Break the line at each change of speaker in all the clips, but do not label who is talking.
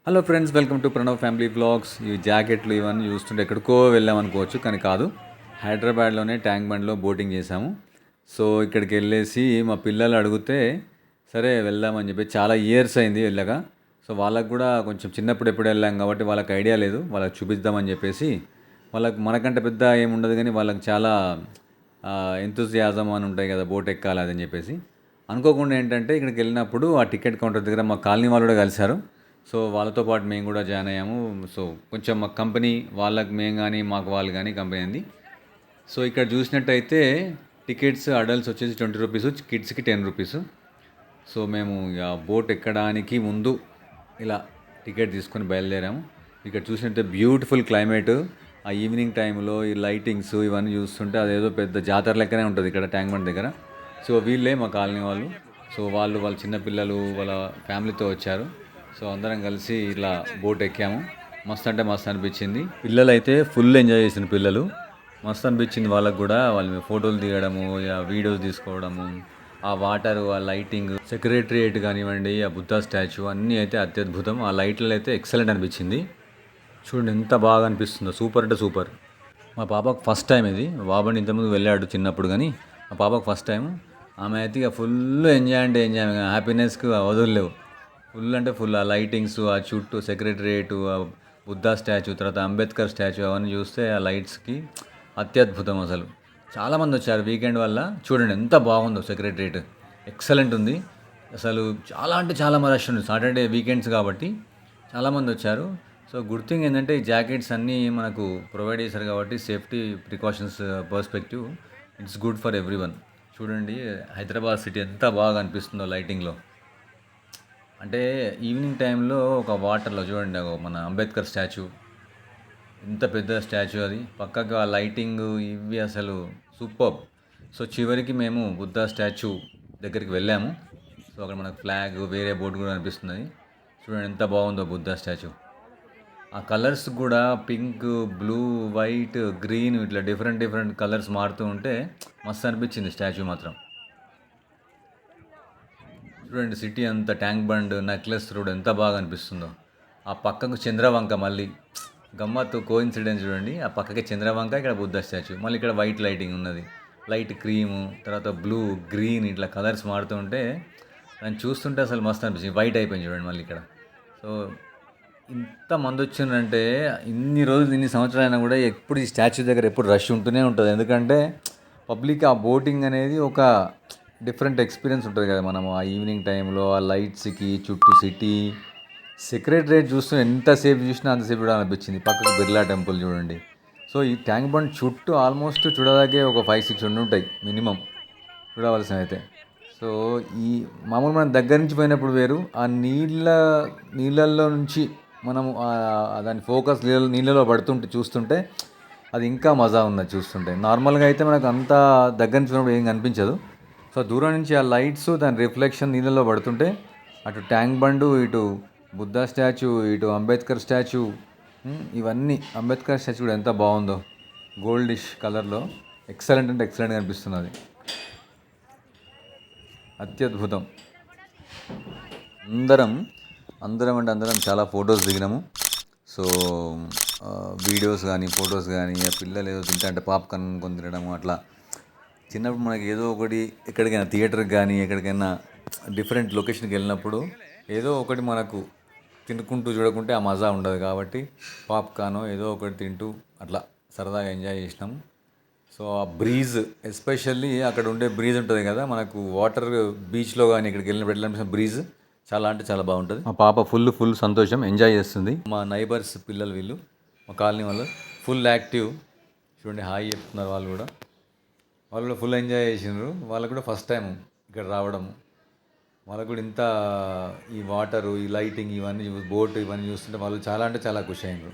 Hello friends, welcome to Pranav family vlogs. ఈ జాకెట్లు ఇవన్నీ చూస్తుంటే ఎక్కడికో వెళ్ళామనుకోవచ్చు, కానీ కాదు. హైదరాబాద్లోనే ట్యాంక్ బండ్లో బోటింగ్ చేశాము. సో ఇక్కడికి వెళ్ళేసి మా పిల్లలు అడిగితే సరే వెళ్దామని చెప్పి, చాలా ఇయర్స్ అయింది వెళ్ళగా. సో వాళ్ళకు కూడా కొంచెం చిన్నప్పుడు ఎప్పుడు వెళ్ళాం కాబట్టి వాళ్ళకి ఐడియా లేదు, వాళ్ళకి చూపిద్దామని చెప్పేసి. వాళ్ళకి మనకంటే పెద్ద ఏముండదు, కానీ వాళ్ళకి చాలా ఎంతూజియాజం అని ఉంటాయి కదా, బోట్ ఎక్కాలి అదని చెప్పేసి. అనుకోకుండా ఏంటంటే ఇక్కడికి వెళ్ళినప్పుడు ఆ టికెట్ కౌంటర్ దగ్గర మా కాలనీ వాళ్ళు కూడా కలిశారు. సో వాళ్ళతో పాటు మేము కూడా జాయిన్ అయ్యాము. సో కొంచెం మా కంపెనీ వాళ్ళకి మేము కానీ మాకు వాళ్ళు కానీ కంపెనీ ఉంది. సో ఇక్కడ చూసినట్టయితే టికెట్స్ అడల్ట్స్ వచ్చేసి 20 రూపీస్, కిడ్స్కి 10 రూపీస్. సో మేము ఇక బోట్ ఎక్కడానికి ముందు ఇలా టికెట్ తీసుకొని బయలుదేరాము. ఇక్కడ చూసినట్టే బ్యూటిఫుల్ క్లైమేట్. ఆ ఈవినింగ్ టైంలో ఈ లైటింగ్స్ ఇవన్నీ చూస్తుంటే అదేదో పెద్ద జాతర లెక్కనే ఉంటుంది ఇక్కడ ట్యాంక్ బండ్ దగ్గర. సో వీళ్ళే మా కాలనీ వాళ్ళు. సో వాళ్ళ చిన్నపిల్లలు వాళ్ళ ఫ్యామిలీతో వచ్చారు. సో అందరం కలిసి ఇలా బోట్ ఎక్కాము. మస్తు అంటే మస్తు అనిపించింది. పిల్లలు అయితే ఫుల్ ఎంజాయ్ చేసిన పిల్లలు. మస్తు అనిపించింది వాళ్ళకు కూడా. వాళ్ళు ఫోటోలు దిగడము, వీడియోస్ తీసుకోవడము, ఆ వాటర్, ఆ లైటింగ్, సెక్రటరియేట్ కానివ్వండి, ఆ బుద్ధ స్టాచ్యూ అన్నీ అయితే అత్యద్భుతం. ఆ లైట్లు అయితే ఎక్సలెంట్ అనిపించింది. చూడండి ఎంత బాగా అనిపిస్తుందో, సూపర్ అంటే సూపర్. మా పాపకు ఫస్ట్ టైం ఇది. బాబాని ఇంతకుముందు వెళ్ళాడు చిన్నప్పుడు, కానీ మా పాపకు ఫస్ట్ టైం. ఆమె అయితే ఇక ఫుల్ ఎంజాయ్ అంటే ఎంజాయ్, హ్యాపీనెస్కి వదలలేవు. ఫుల్ అంటే ఫుల్. ఆ లైటింగ్స్, ఆ చుట్టూ సెక్రటరియేట్, ఆ బుద్ధా స్టాచ్యూ, తర్వాత అంబేద్కర్ స్టాచ్యూ అవన్నీ చూస్తే ఆ లైట్స్కి అత్యద్భుతం అసలు. చాలామంది వచ్చారు వీకెండ్ వల్ల. చూడండి ఎంత బాగుందో సెక్రటరియేట్, ఎక్సలెంట్ ఉంది అసలు. చాలా అంటే చాలా రష్ ఉంది, సాటర్డే వీకెండ్స్ కాబట్టి చాలామంది వచ్చారు. సో గుడ్ థింగ్ ఏంటంటే ఈ జాకెట్స్ అన్నీ మనకు ప్రొవైడ్ చేశారు కాబట్టి safety precautions perspective it's good for every one. చూడండి హైదరాబాద్ సిటీ ఎంత బాగా అనిపిస్తుందో లైటింగ్లో. అంటే ఈవినింగ్ టైంలో ఒక వాటర్లో చూడండి మన అంబేద్కర్ స్టాచ్యూ, ఇంత పెద్ద స్టాచ్యూ అది. పక్కకు ఆ లైటింగ్ ఇవి అసలు సూపర్. సో చివరికి మేము బుద్ధ స్టాచ్యూ దగ్గరికి వెళ్ళాము. సో అక్కడ మనకు ఫ్లాగ్, వేరే బోర్డు కూడా అనిపిస్తుంది. చూడండి ఎంత బాగుందో బుద్ధ స్టాచ్యూ. ఆ కలర్స్ కూడా పింక్, బ్లూ, వైట్, గ్రీన్ ఇట్లా డిఫరెంట్ డిఫరెంట్ కలర్స్ మారుతూ ఉంటే మస్తు అనిపించింది స్టాచ్యూ మాత్రం. చూడండి సిటీ అంతా ట్యాంక్ బండ్, నెక్లెస్ రోడ్ ఎంత బాగా అనిపిస్తుందో. ఆ పక్కకు చంద్రవంక, మళ్ళీ గమ్మత్తు కోఇన్సిడెన్స్ చూడండి. ఆ పక్కకి చంద్రవంక, ఇక్కడ బుద్ధ స్టాచ్యూ, మళ్ళీ ఇక్కడ వైట్ లైటింగ్ ఉన్నది. లైట్ క్రీము, తర్వాత బ్లూ, గ్రీన్ ఇట్లా కలర్స్ మారుతూ ఉంటే దాన్ని చూస్తుంటే అసలు మస్తు అనిపించింది. వైట్ అయిపోయింది చూడండి మళ్ళీ ఇక్కడ. సో ఇంత మంది వచ్చిందంటే, ఇన్ని రోజులు ఇన్ని సంవత్సరాలు అయినా కూడా ఎప్పుడు ఈ స్టాచ్యూ దగ్గర ఎప్పుడు రష్ ఉంటూనే ఉంటుంది. ఎందుకంటే పబ్లిక్ ఆ బోటింగ్ అనేది ఒక డిఫరెంట్ ఎక్స్పీరియన్స్ ఉంటుంది కదా. మనము ఆ ఈవినింగ్ టైంలో ఆ లైట్స్కి చుట్టూ సిటీ, సెక్రటరేట్ చూస్తూ ఎంతసేపు చూసినా అంతసేపు కూడా అనిపించింది. పక్కకు బిర్లా టెంపుల్ చూడండి. సో ఈ ట్యాంక్ బండ్ చుట్టూ ఆల్మోస్ట్ చూడదాకే ఒక 5-6 ఉంటాయి మినిమం చూడవలసిన అయితే. సో ఈ మామూలు మనం దగ్గర నుంచి పోయినప్పుడు వేరు, ఆ నీళ్ళల్లో నుంచి మనము దాని ఫోకస్ నీళ్ళలో పడుతుంటే చూస్తుంటే అది ఇంకా మజా ఉన్నది చూస్తుంటే. నార్మల్గా అయితే మనకు అంత దగ్గర నుంచి చూసినప్పుడు ఏం కనిపించదు. సో దూరం నుంచి ఆ లైట్స్, దాని రిఫ్లెక్షన్ నీళ్ళలో పడుతుంటే అటు ట్యాంక్ బండు, ఇటు బుద్ధా స్టాచ్యూ, ఇటు అంబేద్కర్ స్టాచ్యూ, ఇవన్నీ. అంబేద్కర్ స్టాచ్యూ కూడా ఎంత బాగుందో, గోల్డిష్ కలర్లో ఎక్సలెంట్ అంటే ఎక్సలెంట్గా అనిపిస్తున్నది. అత్యద్భుతం. అందరం చాలా ఫొటోస్ దిగినాము. సో వీడియోస్ కానీ ఫొటోస్ కానీ, ఆ పిల్లలు ఏదో తింటా అంటే పాప్కార్న్ కొని తినడము అట్లా. చిన్నప్పుడు మనకి ఏదో ఒకటి, ఎక్కడికైనా థియేటర్కి కానీ ఎక్కడికైనా డిఫరెంట్ లొకేషన్కి వెళ్ళినప్పుడు ఏదో ఒకటి మనకు తినుకుంటూ చూడకుంటే ఆ మజా ఉండదు కాబట్టి పాప్కార్న్ ఏదో ఒకటి తింటూ అట్లా సరదాగా ఎంజాయ్ చేసినాము. సో ఆ బ్రీజ్, ఎస్పెషల్లీ అక్కడ ఉండే బ్రీజ్ ఉంటుంది కదా, మనకు వాటర్ బీచ్లో కానీ ఇక్కడికి వెళ్ళినప్పుడు వెళ్ళిన బ్రీజ్ చాలా అంటే చాలా బాగుంటుంది. మా పాప ఫుల్ సంతోషం, ఎంజాయ్ చేస్తుంది. మా నైబర్స్ పిల్లలు వీళ్ళు, మా కాలనీ వాళ్ళు ఫుల్ యాక్టివ్. చూడండి హాయ్ చెప్తున్నారు వాళ్ళు కూడా ఫుల్ ఎంజాయ్ చేసినారు. వాళ్ళకు కూడా ఫస్ట్ టైం ఇక్కడ రావడం. వాళ్ళకు కూడా ఇంత ఈ వాటరు, ఈ లైటింగ్ ఇవన్నీ బోట్ ఇవన్నీ చూస్తుంటే వాళ్ళు చాలా అంటే చాలా ఖుషి అయినారు.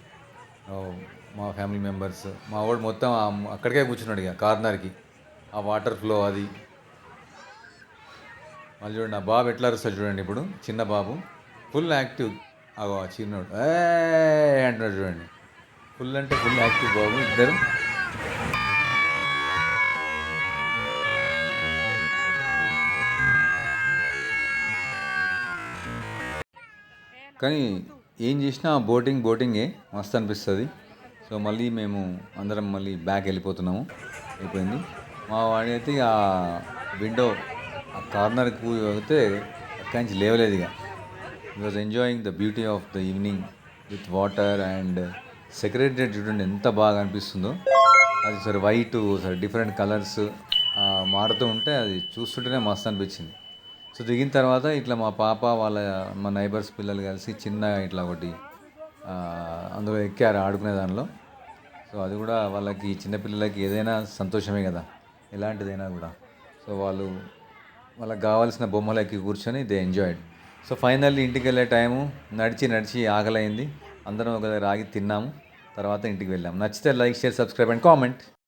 మా ఫ్యామిలీ మెంబర్స్, మా వాడు మొత్తం అక్కడికే కూర్చున్నాడు ఇక కార్నర్కి, ఆ వాటర్ ఫ్లో అది. మళ్ళీ చూడండి ఆ బాబు ఎట్లా అరుస్తాడు చూడండి. ఇప్పుడు చిన్న బాబు ఫుల్ యాక్టివ్. ఆ చిన్నోడు ఏ అంటున్నాడు చూడండి. ఫుల్ అంటే ఫుల్ యాక్టివ్ బాబు ఇద్దరు. కానీ ఏం చేసినా బోటింగే మస్తు అనిపిస్తుంది. సో మళ్ళీ మేము అందరం మళ్ళీ బ్యాక్ వెళ్ళిపోతున్నాము. అయిపోయింది. మా వాడైతే ఇక విండో ఆ కార్నర్కి పోతే అక్కడి నుంచి లేవలేదు ఇక. హి was enjoying the beauty of the evening with water and secretariat చూడండి ఎంత బాగా అనిపిస్తుందో. అది సరే వైట్ సరే డిఫరెంట్ కలర్స్ మారుతూ ఉంటే అది చూస్తుంటేనే మస్తు అనిపించింది. సో దిగిన తర్వాత ఇట్లా మా పాప మా నైబర్స్ పిల్లలు కలిసి చిన్న ఇట్లా ఒకటి ఆ, అందులో ఎక్కారు ఆడుకునే దానిలో. సో అది కూడా వాళ్ళకి చిన్నపిల్లలకి ఏదైనా సంతోషమే కదా, ఎలాంటిదైనా కూడా. సో వాళ్ళకి కావాల్సిన బొమ్మలు ఎక్కి కూర్చొని దే ఎంజాయ్డ్. సో ఫైనల్లీ ఇంటికి వెళ్ళే టైము నడిచి ఆకలైంది. అందరం ఒక దగ్గర ఆగి తిన్నాము. తర్వాత ఇంటికి వెళ్ళాము. నచ్చితే like, share, subscribe and comment.